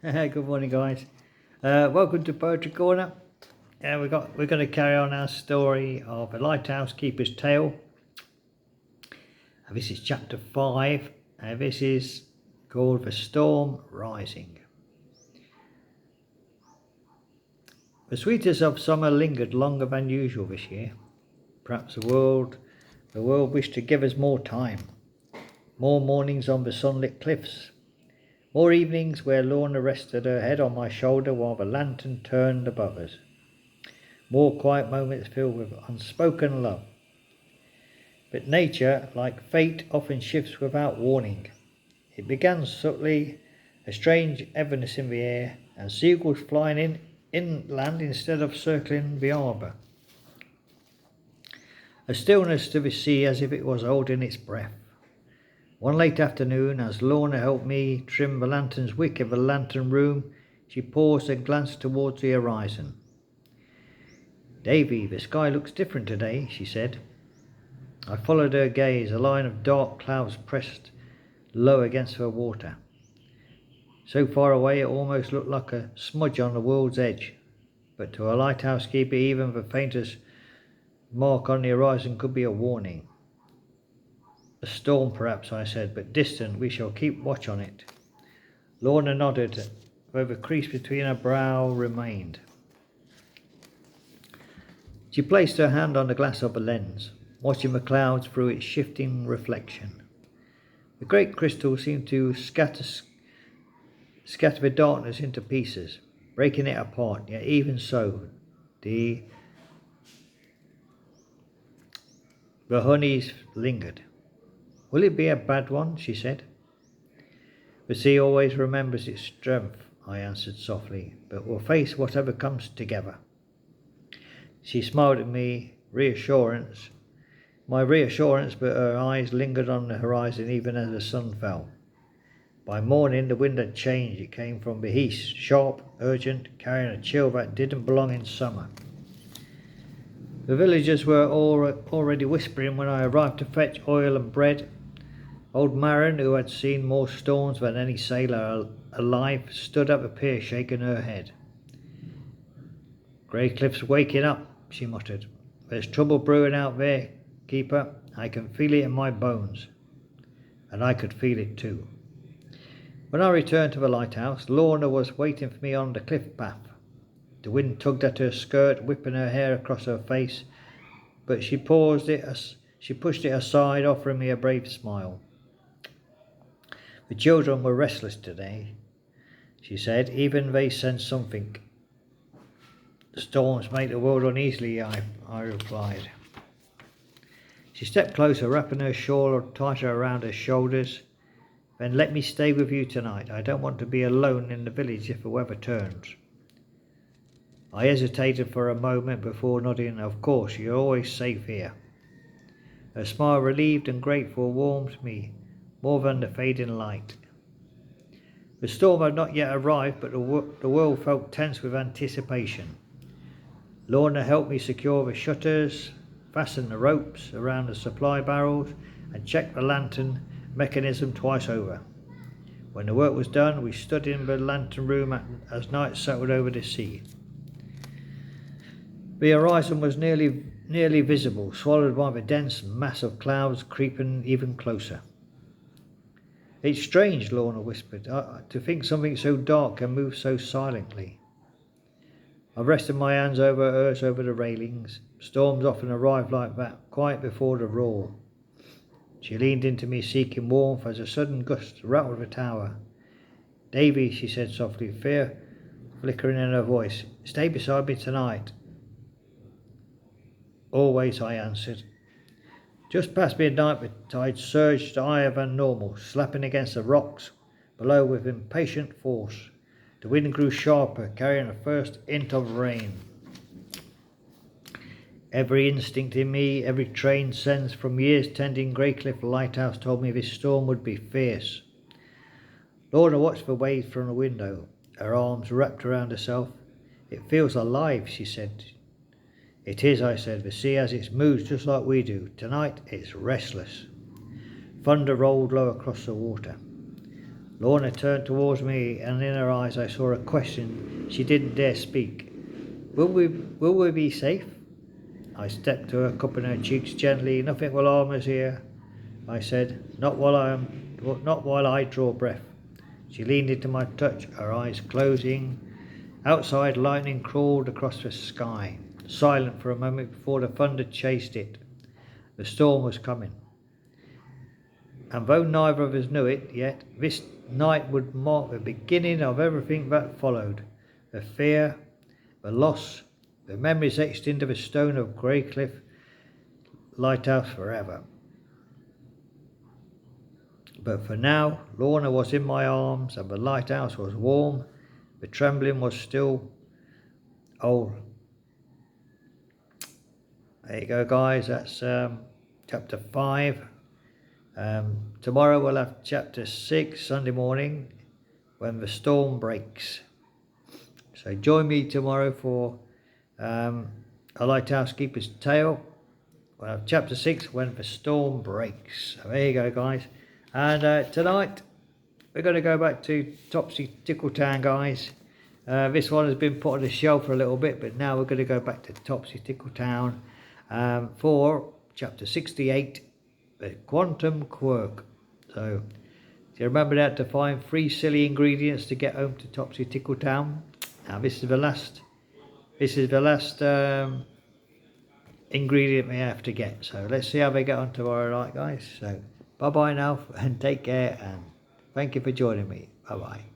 Good morning, guys. Welcome to Poetry Corner. We're going to carry on our story of a lighthouse keeper's tale. This is chapter 5. This is called The Storm Rising. The sweetness of summer lingered longer than usual this year. Perhaps the world wished to give us more time, more mornings on the sunlit cliffs, more evenings where Lorna rested her head on my shoulder while the lantern turned above us, more quiet moments filled with unspoken love. But nature, like fate, often shifts without warning. It began subtly, a strange heaviness in the air, and seagulls flying inland instead of circling the harbour. A stillness to the sea as if it was holding its breath. One late afternoon, as Lorna helped me trim the lantern's wick in the lantern room, she paused and glanced towards the horizon. "Davy, the sky looks different today," she said. I followed her gaze. A line of dark clouds pressed low against the water. So far away it almost looked like a smudge on the world's edge, but to a lighthouse keeper even the faintest mark on the horizon could be a warning. "A storm perhaps," I said, "but distant. We shall keep watch on it." Lorna nodded, though the crease between her brow remained. She placed her hand on the glass of the lens, watching the clouds through its shifting reflection. The great crystal seemed to scatter the darkness into pieces, breaking it apart, yet even so, the honeys lingered. "Will it be a bad one?" she said. "The sea always remembers its strength," I answered softly, "but we'll face whatever comes together." She smiled at me, my reassurance, but her eyes lingered on the horizon even as the sun fell. By morning the wind had changed. It came from the east, sharp, urgent, carrying a chill that didn't belong in summer. The villagers were already whispering when I arrived to fetch oil and bread. Old Marin, who had seen more storms than any sailor alive, stood at the pier shaking her head. "Greycliff's waking up," she muttered. "There's trouble brewing out there, keeper. I can feel it in my bones." And I could feel it too. When I returned to the lighthouse, Lorna was waiting for me on the cliff path. The wind tugged at her skirt, whipping her hair across her face, but she pushed it aside, offering me a brave smile. "The children were restless today," she said. "Even they sensed something." "The storms make the world uneasy," I replied. She stepped closer, wrapping her shawl tighter around her shoulders. "Then let me stay with you tonight. I don't want to be alone in the village if the weather turns." I hesitated for a moment before nodding. "Of course, you're always safe here." Her smile, relieved and grateful, warmed me more than the fading light. The storm had not yet arrived, but the world felt tense with anticipation. Lorna helped me secure the shutters, fasten the ropes around the supply barrels, and check the lantern mechanism twice over. When the work was done, we stood in the lantern room as night settled over the sea. The horizon was nearly visible, swallowed by the dense mass of clouds creeping even closer. "It's strange," Lorna whispered, "to think something so dark can move so silently." I rested my hands over hers over the railings. Storms often arrive like that, quiet before the roar. She leaned into me, seeking warmth, as a sudden gust rattled the tower. "Davy," she said softly, fear flickering in her voice, "stay beside me tonight." "Always," I answered. Just past midnight the tide surged higher than normal, slapping against the rocks below with impatient force. The wind grew sharper, carrying the first hint of rain. Every instinct in me, every trained sense from years tending Greycliff Lighthouse told me this storm would be fierce. Lorna watched the waves from the window, her arms wrapped around herself. "It feels alive," she said. "It is," I said. "The sea has its moods just like we do. Tonight it's restless." Thunder rolled low across the water. Lorna turned towards me, and in her eyes I saw a question she didn't dare speak. Will we be safe? I stepped to her, cupping her cheeks gently. Nothing will harm us here, I said. Not while I draw breath. She leaned into my touch, her eyes closing. Outside, lightning crawled across the sky, silent for a moment before the thunder chased it. The storm was coming. And though neither of us knew it yet, this night would mark the beginning of everything that followed. The fear, the loss, the memories etched into the stone of Greycliff Lighthouse forever. But for now, Lorna was in my arms, and the lighthouse was warm. The trembling was still. Oh, there you go, guys. That's chapter 5. Tomorrow we'll have chapter 6, Sunday morning, when the storm breaks. So join me tomorrow for A Lighthouse Keeper's Tale. We'll have chapter 6, when the storm breaks. So there you go, guys. And tonight we're going to go back to Topsy Tickletown, guys. This one has been put on the shelf for a little bit, but now we're going to go back to Topsy Tickletown for chapter 68, the Quantum Quirk. So do you remember that, to find 3 silly ingredients to get home to Topsy Tickletown? Now this is the last ingredient we have to get. So let's see how they get on tomorrow night, guys. So bye bye now, and take care, and thank you for joining me. Bye bye.